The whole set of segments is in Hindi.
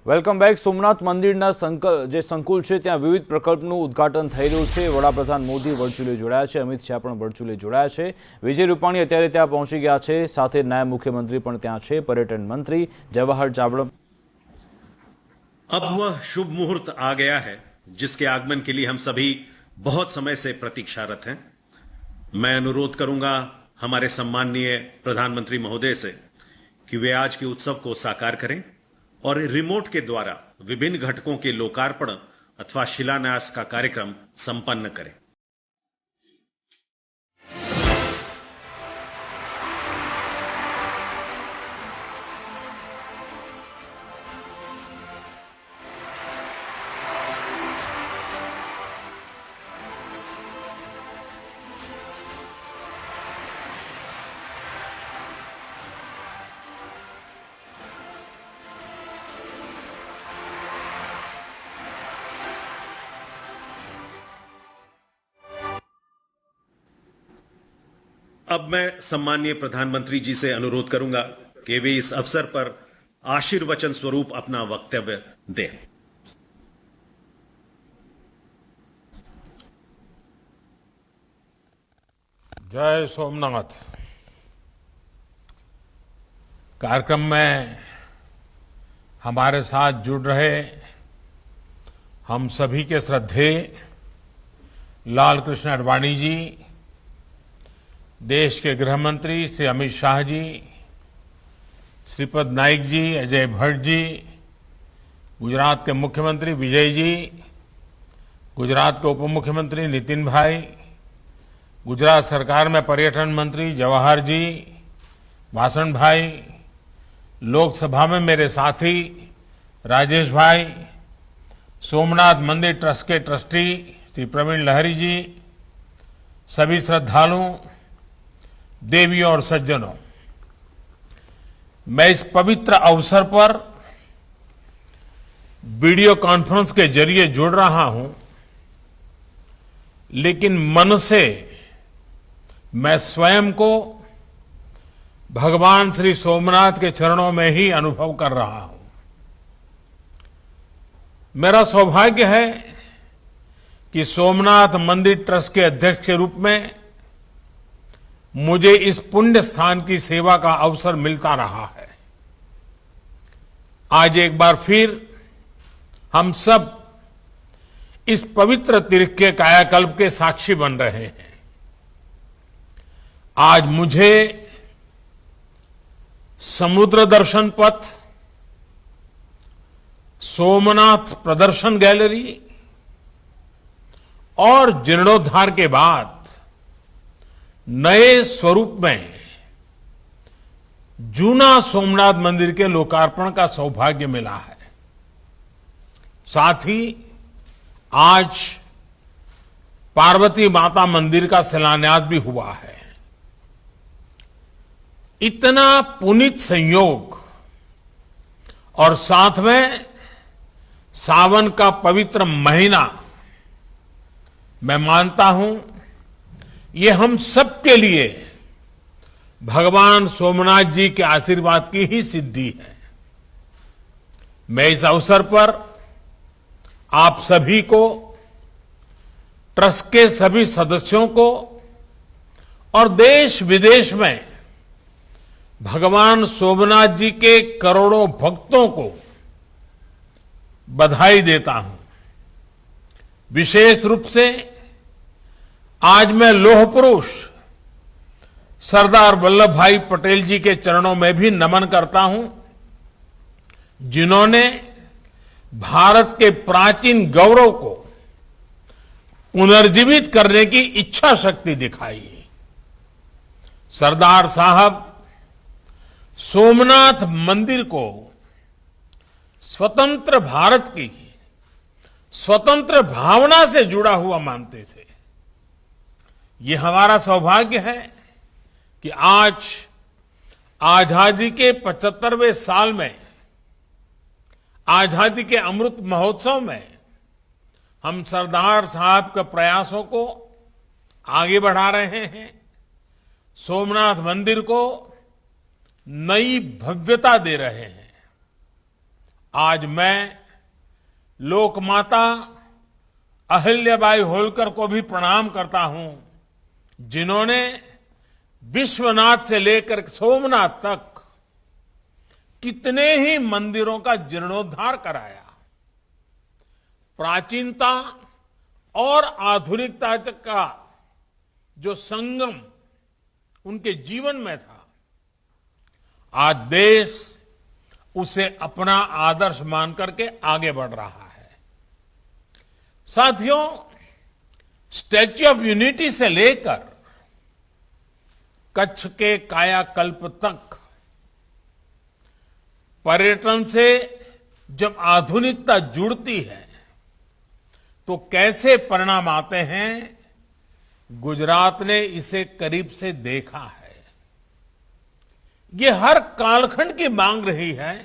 Welcome back. સોમનાથ મંદિરના જે સંકુલ છે ત્યાં વિવિધ પ્રકલ્પનું ઉદ્ઘાટન થઈ રહ્યું છે. વડાપ્રધાન મોદી વર્ચ્યુઅલી જોડાયા છે, અમિત શાહ પણ વર્ચ્યુઅલી જોડાયા છે. વિજય રૂપાણી અત્યારે ત્યાં પહોંચી ગયા છે, સાથે નાયબ મુખ્યમંત્રી પણ ત્યાં છે, पर्यटन मंत्री जवाहर चावड़ा। अब वह शुभ मुहूर्त आ गया है जिसके आगमन के लिए हम सभी बहुत समय से प्रतीक्षारत हैं। मैं अनुरोध करूंगा हमारे सम्माननीय प्रधानमंत्री महोदय से कि वे आज के उत्सव को साकार करें और रिमोट के द्वारा विभिन्न घटकों के लोकार्पण अथवा शिलान्यास का कार्यक्रम संपन्न करें। अब मैं सम्माननीय प्रधानमंत्री जी से अनुरोध करूंगा कि वे इस अवसर पर आशीर्वचन स्वरूप अपना वक्तव्य दें। जय सोमनाथ। कार्यक्रम में हमारे साथ जुड़ रहे हम सभी के श्रद्धेय लाल कृष्ण आडवाणी जी, देश के गृह मंत्री श्री अमित शाह जी, श्रीपद नाइक जी, अजय भट्ट जी, गुजरात के मुख्यमंत्री विजय जी, गुजरात के उप मुख्यमंत्री नितिन भाई, गुजरात सरकार में पर्यटन मंत्री जवाहर जी, वासण भाई, लोकसभा में मेरे साथी राजेश भाई, सोमनाथ मंदिर ट्रस्ट के ट्रस्टी श्री प्रवीण लहरी जी, सभी श्रद्धालु, देवियों और सज्जनों, मैं इस पवित्र अवसर पर वीडियो कॉन्फ्रेंस के जरिए जुड़ रहा हूं, लेकिन मन से मैं स्वयं को भगवान श्री सोमनाथ के चरणों में ही अनुभव कर रहा हूं। मेरा सौभाग्य है कि सोमनाथ मंदिर ट्रस्ट के अध्यक्ष के रूप में मुझे इस पुण्य स्थान की सेवा का अवसर मिलता रहा है। आज एक बार फिर हम सब इस पवित्र तीर्थ के कायाकल्प के साक्षी बन रहे हैं। आज मुझे समुद्र दर्शन पथ, सोमनाथ प्रदर्शन गैलरी और जीर्णोद्धार के बाद नए स्वरूप में जूना सोमनाथ मंदिर के लोकार्पण का सौभाग्य मिला है। साथ ही आज पार्वती माता मंदिर का शिलान्यास भी हुआ है। इतना पुनीत संयोग और साथ में सावन का पवित्र महीना, मैं मानता हूं ये हम सबके लिए भगवान सोमनाथ जी के आशीर्वाद की ही सिद्धि है। मैं इस अवसर पर आप सभी को, ट्रस्ट के सभी सदस्यों को और देश विदेश में भगवान सोमनाथ जी के करोड़ों भक्तों को बधाई देता हूं। विशेष रूप से आज मैं लौह पुरुष सरदार वल्लभ भाई पटेल जी के चरणों में भी नमन करता हूं, जिन्होंने भारत के प्राचीन गौरव को पुनर्जीवित करने की इच्छा शक्ति दिखाई। सरदार साहब सोमनाथ मंदिर को स्वतंत्र भारत की स्वतंत्र भावना से जुड़ा हुआ मानते थे। ये हमारा सौभाग्य है कि आज आजादी के 75वें साल में, आजादी के अमृत महोत्सव में हम सरदार साहब के प्रयासों को आगे बढ़ा रहे हैं। सोमनाथ मंदिर को नई भव्यता दे रहे हैं। आज मैं लोकमाता अहिल्याबाई होलकर को भी प्रणाम करता हूं, जिन्होंने विश्वनाथ से लेकर सोमनाथ तक कितने ही मंदिरों का जीर्णोद्धार कराया। प्राचीनता और आधुनिकता का जो संगम उनके जीवन में था, आज देश उसे अपना आदर्श मान करके आगे बढ़ रहा है। साथियों, स्टैच्यू ऑफ यूनिटी से लेकर कच्छ के कायाकल्प तक पर्यटन से जब आधुनिकता जुड़ती है तो कैसे परिणाम आते हैं, गुजरात ने इसे करीब से देखा है। ये हर कालखंड की मांग रही है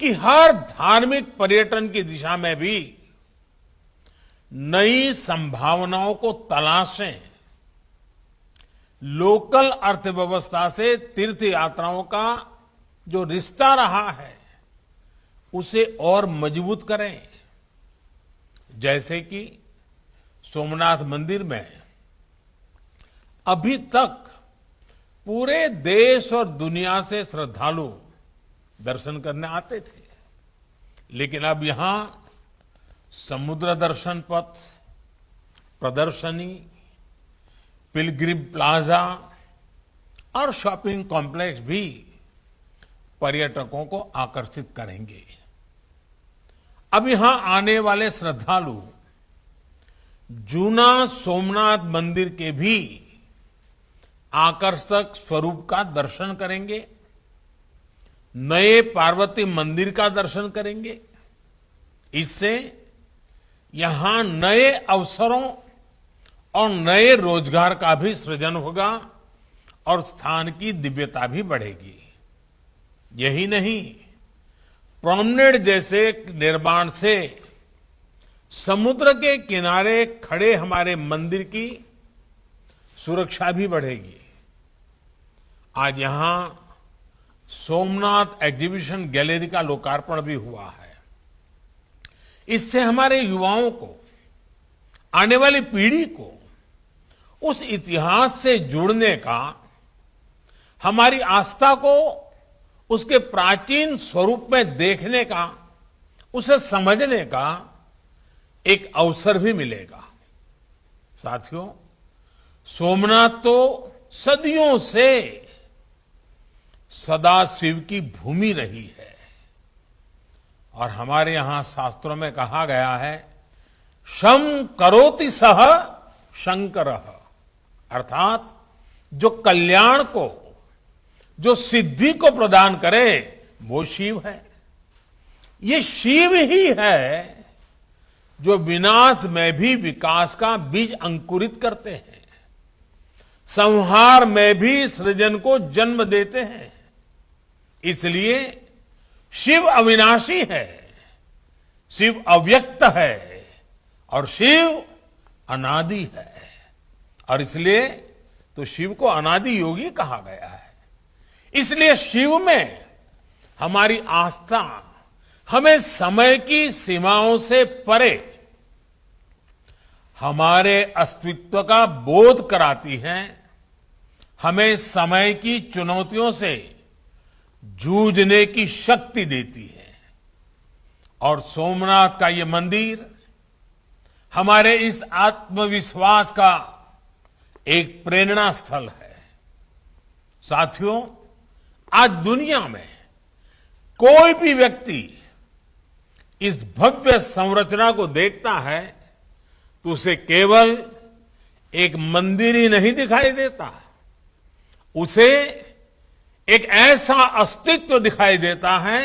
कि हर धार्मिक पर्यटन की दिशा में भी नई संभावनाओं को तलाशें। लोकल अर्थव्यवस्था से तीर्थ यात्राओं का जो रिश्ता रहा है उसे और मजबूत करें। जैसे कि सोमनाथ मंदिर में अभी तक पूरे देश और दुनिया से श्रद्धालु दर्शन करने आते थे, लेकिन अब यहां समुद्र दर्शन पथ, प्रदर्शनी, पिलग्रिम प्लाजा और शॉपिंग कॉम्प्लेक्स भी पर्यटकों को आकर्षित करेंगे। अब यहां आने वाले श्रद्धालु जूना सोमनाथ मंदिर के भी आकर्षक स्वरूप का दर्शन करेंगे, नए पार्वती मंदिर का दर्शन करेंगे। इससे यहां नए अवसरों और नए रोजगार का भी सृजन होगा और स्थान की दिव्यता भी बढ़ेगी। यही नहीं, प्रोमनेड जैसे निर्माण से समुद्र के किनारे खड़े हमारे मंदिर की सुरक्षा भी बढ़ेगी। आज यहां सोमनाथ एग्जीबिशन गैलरी का लोकार्पण भी हुआ है। इससे हमारे युवाओं को, आने वाली पीढ़ी को उस इतिहास से जुड़ने का, हमारी आस्था को उसके प्राचीन स्वरूप में देखने का, उसे समझने का एक अवसर भी मिलेगा। साथियों, सोमनाथ तो सदियों से सदाशिव की भूमि रही है और हमारे यहां शास्त्रों में कहा गया है, शम करोति सह शंकरः, अर्थात जो कल्याण को, जो सिद्धि को प्रदान करे वो शिव है। ये शिव ही है जो विनाश में भी विकास का बीज अंकुरित करते हैं, संहार में भी सृजन को जन्म देते हैं। इसलिए शिव अविनाशी है, शिव अव्यक्त है और शिव अनादि है। और इसलिए तो शिव को अनादि योगी कहा गया है। इसलिए शिव में हमारी आस्था हमें समय की सीमाओं से परे हमारे अस्तित्व का बोध कराती है, हमें समय की चुनौतियों से जूझने की शक्ति देती है। और सोमनाथ का ये मंदिर हमारे इस आत्मविश्वास का एक प्रेरणा स्थल है। साथियों, आज दुनिया में कोई भी व्यक्ति इस भव्य संरचना को देखता है तो उसे केवल एक मंदिर ही नहीं दिखाई देता, उसे एक ऐसा अस्तित्व दिखाई देता है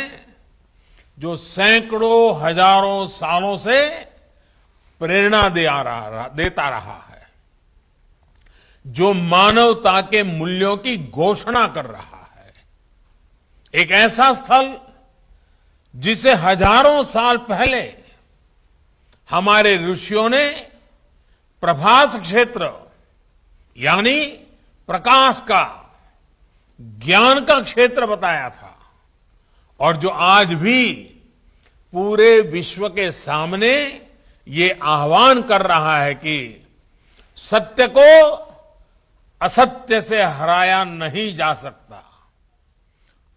जो सैकड़ों हजारों सालों से प्रेरणा देता रहा है, जो मानवता के मूल्यों की घोषणा कर रहा है। एक ऐसा स्थल जिसे हजारों साल पहले हमारे ऋषियों ने प्रभास क्षेत्र यानी प्रकाश का, ज्ञान का क्षेत्र बताया था और जो आज भी पूरे विश्व के सामने ये आह्वान कर रहा है कि सत्य को असत्य से हराया नहीं जा सकता,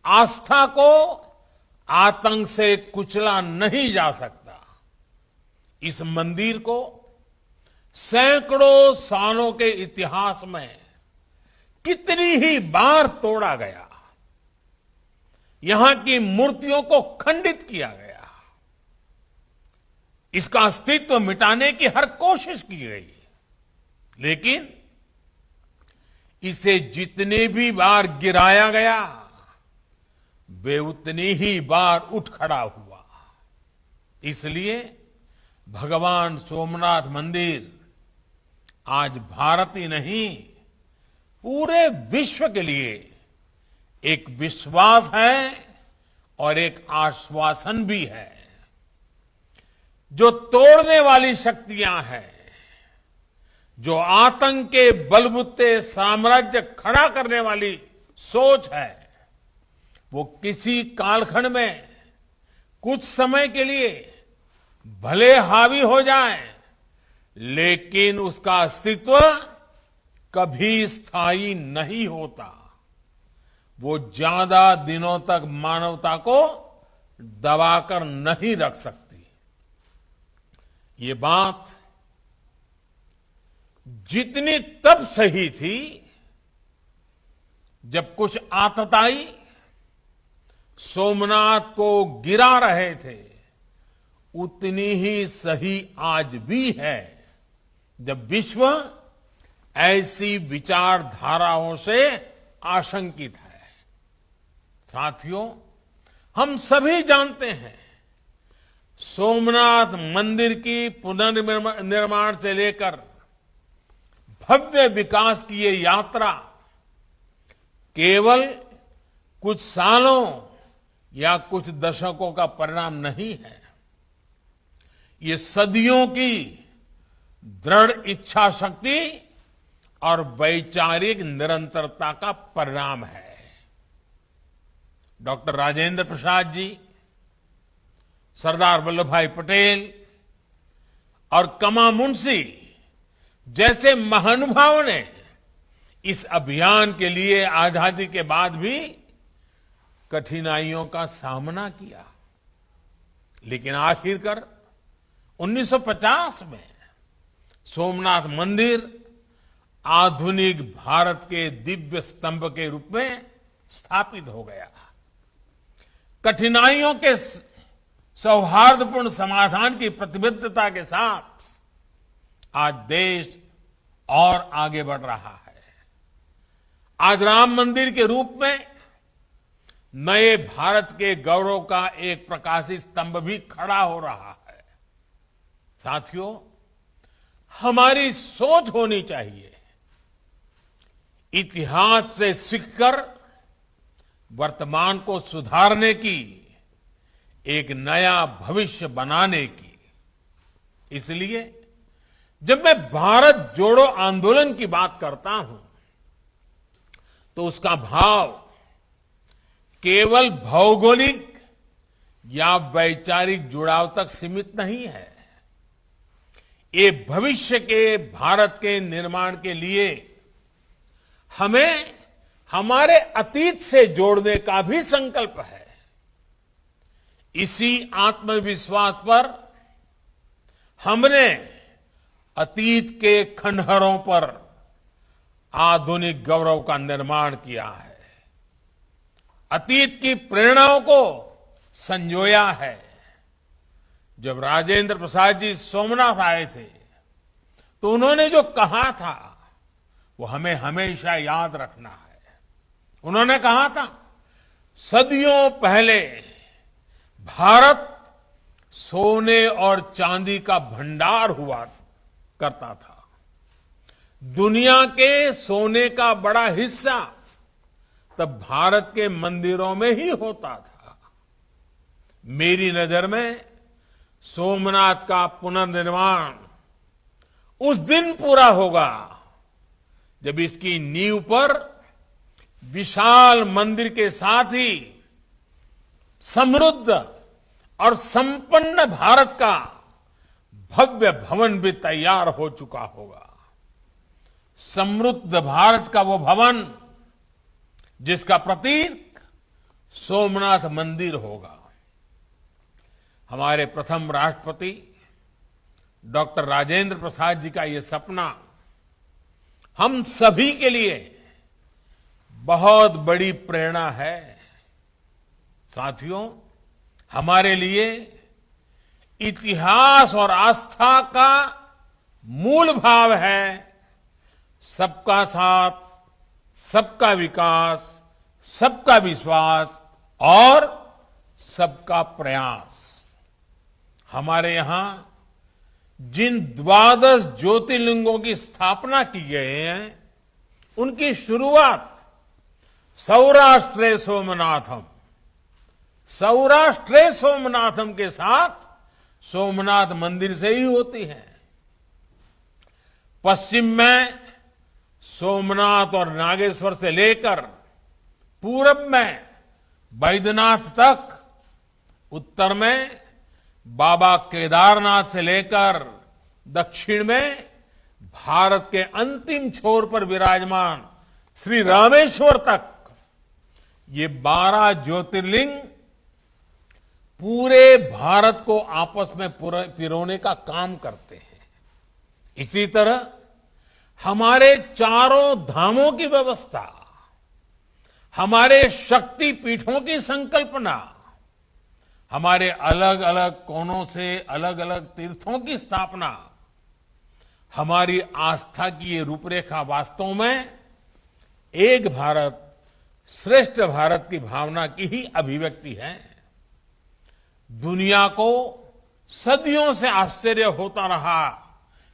आस्था को आतंक से कुचला नहीं जा सकता। इस मंदिर को सैकड़ों सालों के इतिहास में कितनी ही बार तोड़ा गया, यहां की मूर्तियों को खंडित किया गया, इसका अस्तित्व मिटाने की हर कोशिश की गई, लेकिन इसे जितने भी बार गिराया गया वे उतनी ही बार उठ खड़ा हुआ। इसलिए भगवान सोमनाथ मंदिर आज भारत ही नहीं पूरे विश्व के लिए एक विश्वास है और एक आश्वासन भी है। जो तोड़ने वाली शक्तियां हैं, जो आतंक के बलबूते साम्राज्य खड़ा करने वाली सोच है, वो किसी कालखंड में कुछ समय के लिए भले हावी हो जाए, लेकिन उसका अस्तित्व कभी स्थायी नहीं होता। वो ज्यादा दिनों तक मानवता को दबाकर नहीं रख सकती। ये बात जितनी तब सही थी जब कुछ आतताई सोमनाथ को गिरा रहे थे, उतनी ही सही आज भी है जब विश्व ऐसी विचारधाराओं से आशंकित है। साथियों, हम सभी जानते हैं सोमनाथ मंदिर की पुनर्निर्माण से लेकर भव्य विकास की ये यात्रा केवल कुछ सालों या कुछ दशकों का परिणाम नहीं है। ये सदियों की दृढ़ इच्छा शक्ति और वैचारिक निरंतरता का परिणाम है। डॉक्टर राजेंद्र प्रसाद जी, सरदार वल्लभ भाई पटेल और कमा मुंशी जैसे महानुभावों ने इस अभियान के लिए आजादी के बाद भी कठिनाइयों का सामना किया, लेकिन आखिरकार 1950 में सोमनाथ मंदिर आधुनिक भारत के दिव्य स्तंभ के रूप में स्थापित हो गया। कठिनाइयों के सौहार्दपूर्ण समाधान की प्रतिबद्धता के साथ आज देश और आगे बढ़ रहा है। आज राम मंदिर के रूप में नए भारत के गौरव का एक प्रकाशित स्तंभ भी खड़ा हो रहा है। साथियों, हमारी सोच होनी चाहिए इतिहास से सीखकर वर्तमान को सुधारने की, एक नया भविष्य बनाने की। इसलिए जब मैं भारत जोड़ो आंदोलन की बात करता हूं तो उसका भाव केवल भौगोलिक या वैचारिक जुड़ाव तक सीमित नहीं है। ये भविष्य के भारत के निर्माण के लिए हमें हमारे अतीत से जोड़ने का भी संकल्प है। इसी आत्मविश्वास पर हमने अतीत के खंडहरों पर आधुनिक गौरव का निर्माण किया है, अतीत की प्रेरणाओं को संजोया है। जब राजेंद्र प्रसाद जी सोमनाथ आए थे तो उन्होंने जो कहा था वो हमें हमेशा याद रखना है। उन्होंने कहा था, सदियों पहले भारत सोने और चांदी का भंडार हुआ करता था। दुनिया के सोने का बड़ा हिस्सा तब भारत के मंदिरों में ही होता था। मेरी नजर में सोमनाथ का पुनर्निर्माण उस दिन पूरा होगा जब इसकी नींव पर विशाल मंदिर के साथ ही समृद्ध और संपन्न भारत का भव्य भवन भी तैयार हो चुका होगा। समृद्ध भारत का वो भवन जिसका प्रतीक सोमनाथ मंदिर होगा। हमारे प्रथम राष्ट्रपति डॉक्टर राजेंद्र प्रसाद जी का ये सपना हम सभी के लिए बहुत बड़ी प्रेरणा है। साथियों, हमारे लिए इतिहास और आस्था का मूल भाव है सबका साथ, सबका विकास, सबका विश्वास और सबका प्रयास। हमारे यहां जिन 12 ज्योतिर्लिंगों की स्थापना की गई है, उनकी शुरुआत सौराष्ट्रे सोमनाथम, सौराष्ट्रे सोमनाथम के साथ सोमनाथ मंदिर से ही होती है। पश्चिम में सोमनाथ और नागेश्वर से लेकर पूरब में बैद्यनाथ तक, उत्तर में बाबा केदारनाथ से लेकर दक्षिण में भारत के अंतिम छोर पर विराजमान श्री रामेश्वर तक, ये 12 ज्योतिर्लिंग पूरे भारत को आपस में पिरोने का काम करते हैं। इसी तरह हमारे चारों धामों की व्यवस्था, हमारे शक्ति पीठों की संकल्पना, हमारे अलग अलग कोनों से अलग अलग तीर्थों की स्थापना, हमारी आस्था की ये रूपरेखा वास्तव में एक भारत श्रेष्ठ भारत की भावना की ही अभिव्यक्ति है। दुनिया को सदियों से आश्चर्य होता रहा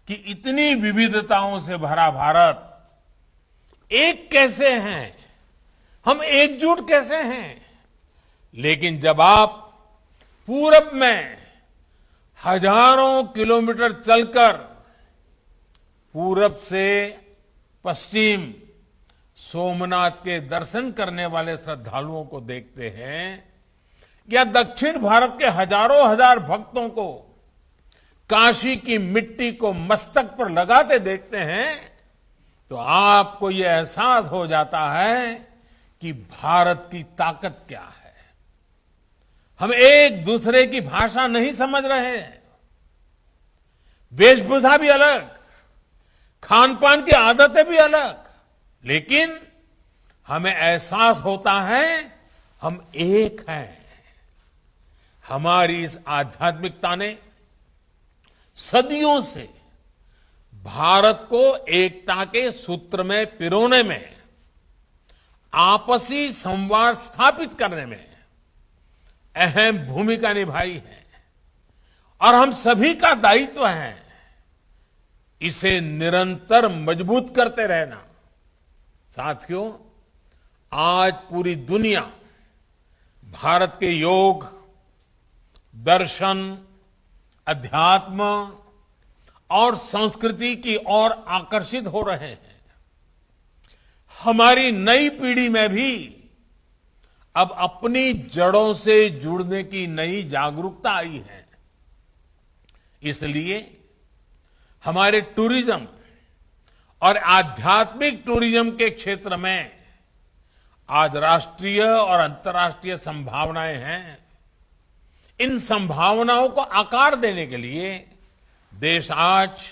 कि इतनी विविधताओं से भरा भारत एक कैसे हैं, हम एकजुट कैसे हैं। लेकिन जब आप पूरब में हजारों किलोमीटर चलकर पूरब से पश्चिम सोमनाथ के दर्शन करने वाले श्रद्धालुओं को देखते हैं, या दक्षिण भारत के हजारों हजार भक्तों को काशी की मिट्टी को मस्तक पर लगाते देखते हैं, तो आपको यह एहसास हो जाता है कि भारत की ताकत क्या है। हम एक दूसरे की भाषा नहीं समझ रहे हैं, वेशभूषा भी अलग, खान पान की आदतें भी अलग, लेकिन हमें एहसास होता है हम एक हैं। हमारी इस आध्यात्मिकता ने सदियों से भारत को एकता के सूत्र में पिरोने में, आपसी संवाद स्थापित करने में अहम भूमिका निभाई है, और हम सभी का दायित्व है इसे निरंतर मजबूत करते रहना। साथियों, आज पूरी दुनिया भारत के योग, दर्शन, अध्यात्म और संस्कृति की ओर आकर्षित हो रहे हैं। हमारी नई पीढ़ी में भी अब अपनी जड़ों से जुड़ने की नई जागरूकता आई है। इसलिए हमारे टूरिज्म और आध्यात्मिक टूरिज्म के क्षेत्र में आज राष्ट्रीय और अंतर्राष्ट्रीय संभावनाएं हैं। इन संभावनाओं को आकार देने के लिए देश आज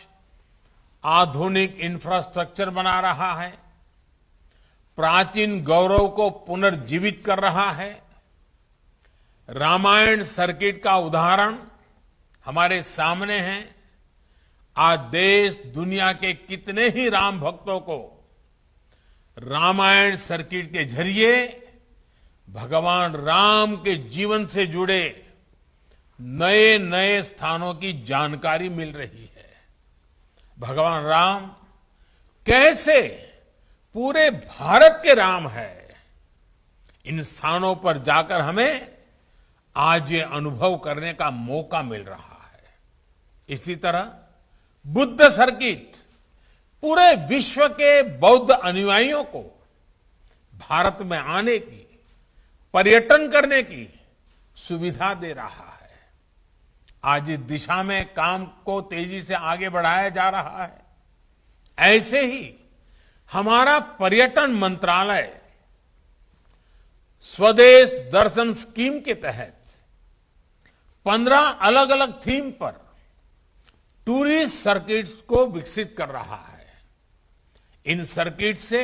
आधुनिक इंफ्रास्ट्रक्चर बना रहा है, प्राचीन गौरव को पुनर्जीवित कर रहा है। रामायण सर्किट का उदाहरण हमारे सामने है। आज देश दुनिया के कितने ही राम भक्तों को रामायण सर्किट के जरिए भगवान राम के जीवन से जुड़े नए नए स्थानों की जानकारी मिल रही है। भगवान राम कैसे पूरे भारत के राम है, इन स्थानों पर जाकर हमें आज ये अनुभव करने का मौका मिल रहा है। इसी तरह बुद्ध सर्किट पूरे विश्व के बौद्ध अनुयायियों को भारत में आने की, पर्यटन करने की सुविधा दे रहा है। आज इस दिशा में काम को तेजी से आगे बढ़ाया जा रहा है। ऐसे ही हमारा पर्यटन मंत्रालय स्वदेश दर्शन स्कीम के तहत 15 अलग अलग थीम पर टूरिस्ट सर्किट्स को विकसित कर रहा है। इन सर्किट से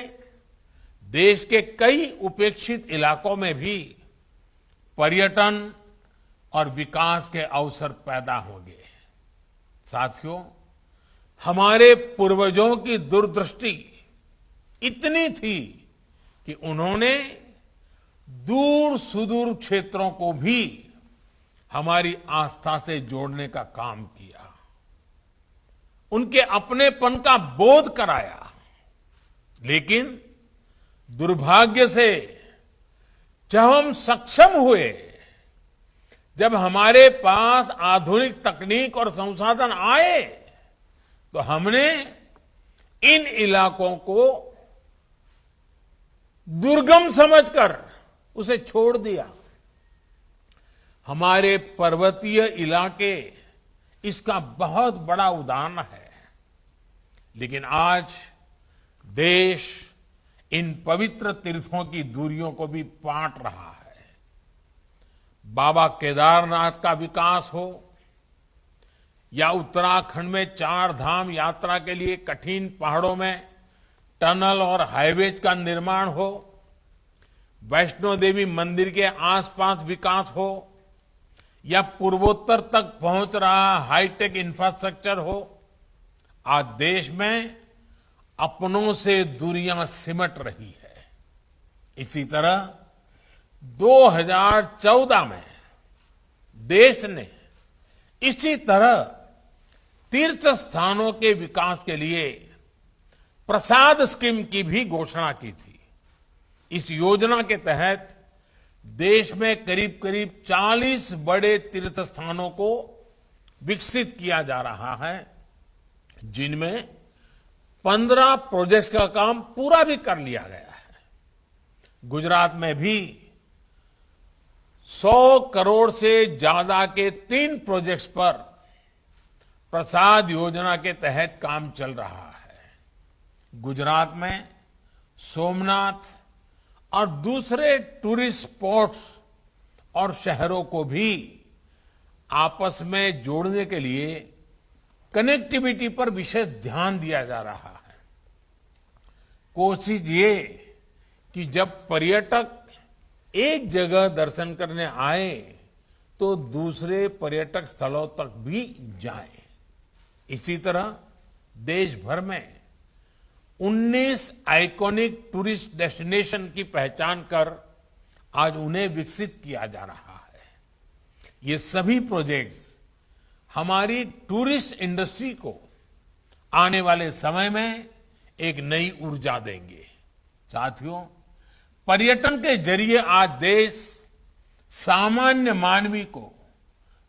देश के कई उपेक्षित इलाकों में भी पर्यटन और विकास के अवसर पैदा होंगे। साथियों, हमारे पूर्वजों की दूरदृष्टि इतनी थी कि उन्होंने दूर सुदूर क्षेत्रों को भी हमारी आस्था से जोड़ने का काम किया, उनके अपनेपन का बोध कराया। लेकिन दुर्भाग्य से जब हम सक्षम हुए, जब हमारे पास आधुनिक तकनीक और संसाधन आए, तो हमने इन इलाकों को दुर्गम समझकर उसे छोड़ दिया। हमारे पर्वतीय इलाके इसका बहुत बड़ा उदाहरण है। लेकिन आज देश इन पवित्र तीर्थों की दूरियों को भी पाट रहा है। बाबा केदारनाथ का विकास हो या उत्तराखंड में 4 धाम यात्रा के लिए कठिन पहाड़ों में टनल और हाईवेज का निर्माण हो, वैष्णो देवी मंदिर के आसपास विकास हो या पूर्वोत्तर तक पहुंच रहा हाईटेक इंफ्रास्ट्रक्चर हो, आज देश में अपनों से दूरियां सिमट रही है। इसी तरह 2014 में देश ने इसी तरह तीर्थ स्थानों के विकास के लिए प्रसाद स्कीम की भी घोषणा की थी। इस योजना के तहत देश में करीब करीब 40 बड़े तीर्थ स्थानों को विकसित किया जा रहा है, जिनमें 15 प्रोजेक्ट्स का काम पूरा भी कर लिया गया है। गुजरात में भी 100 करोड़ से ज्यादा के 3 प्रोजेक्ट्स पर प्रसाद योजना के तहत काम चल रहा है। गुजरात में सोमनाथ और दूसरे टूरिस्ट स्पॉट्स और शहरों को भी आपस में जोड़ने के लिए कनेक्टिविटी पर विशेष ध्यान दिया जा रहा है। कोशिश ये कि जब पर्यटक एक जगह दर्शन करने आए तो दूसरे पर्यटक स्थलों तक भी जाएं। इसी तरह देश भर में 19 आइकॉनिक टूरिस्ट डेस्टिनेशन की पहचान कर आज उन्हें विकसित किया जा रहा है। ये सभी प्रोजेक्ट्स हमारी टूरिस्ट इंडस्ट्री को आने वाले समय में एक नई ऊर्जा देंगे। साथियों, पर्यटन के जरिए आज देश सामान्य मानवी को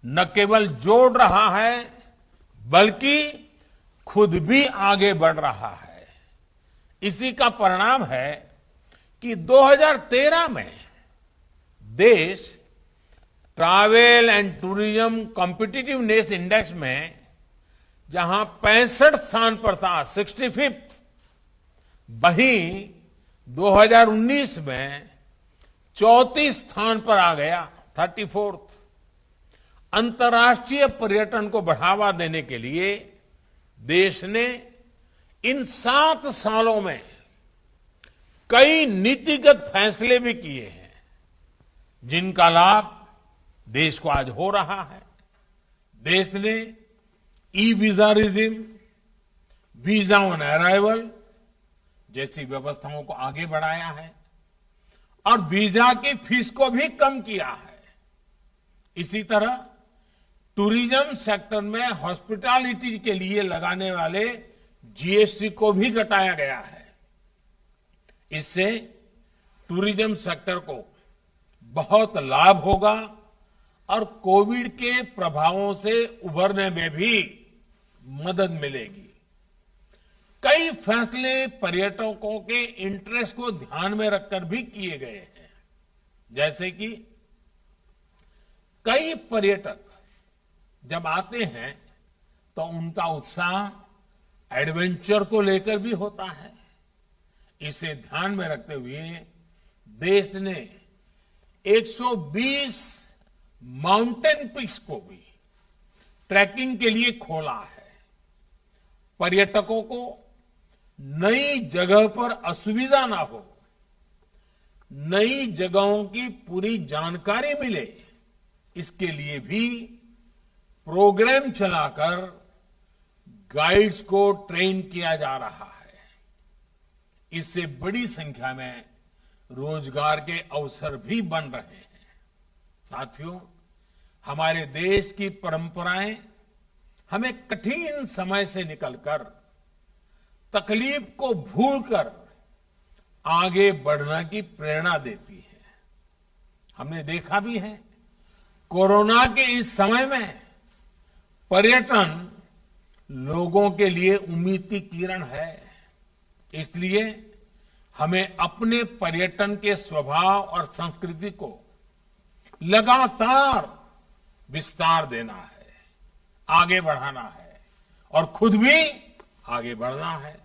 न केवल जोड़ रहा है बल्कि खुद भी आगे बढ़ रहा है। इसी का परिणाम है कि 2013 में देश travel and tourism competitiveness index में जहां 65 स्थान पर था, 65th, वहीं 2019 में 34 स्थान पर आ गया, 34th। अंतर्राष्ट्रीय पर्यटन को बढ़ावा देने के लिए देश ने इन 7 सालों में कई नीतिगत फैसले भी किए हैं, जिनका लाभ देश को आज हो रहा है। देश ने e visa regime, visa on arrival जैसी व्यवस्थाओं को आगे बढ़ाया है और वीजा की फीस को भी कम किया है। इसी तरह टूरिज्म सेक्टर में हॉस्पिटैलिटी के लिए लगाने वाले जीएसटी को भी घटाया गया है। इससे टूरिज्म सेक्टर को बहुत लाभ होगा और कोविड के प्रभावों से उभरने में भी मदद मिलेगी। कई फैसले पर्यटकों के इंटरेस्ट को ध्यान में रखकर भी किए गए हैं, जैसे कि कई पर्यटक जब आते हैं तो उनका उत्साह एडवेंचर को लेकर भी होता है। इसे ध्यान में रखते हुए देश ने 120 माउंटेन पीक्स को भी ट्रैकिंग के लिए खोला है। पर्यटकों को नई जगह पर असुविधा ना हो, नई जगहों की पूरी जानकारी मिले, इसके लिए भी प्रोग्राम चलाकर गाइड्स को ट्रेन किया जा रहा है। इससे बड़ी संख्या में रोजगार के अवसर भी बन रहे हैं। साथियों, हमारे देश की परंपराएं हमें कठिन समय से निकलकर तकलीफ को भूलकर आगे बढ़ने की प्रेरणा देती है। हमने देखा भी है, कोरोना के इस समय में पर्यटन लोगों के लिए उम्मीद की किरण है। इसलिए हमें अपने पर्यटन के स्वभाव और संस्कृति को लगातार विस्तार देना है, आगे बढ़ाना है और खुद भी आगे बढ़ना है।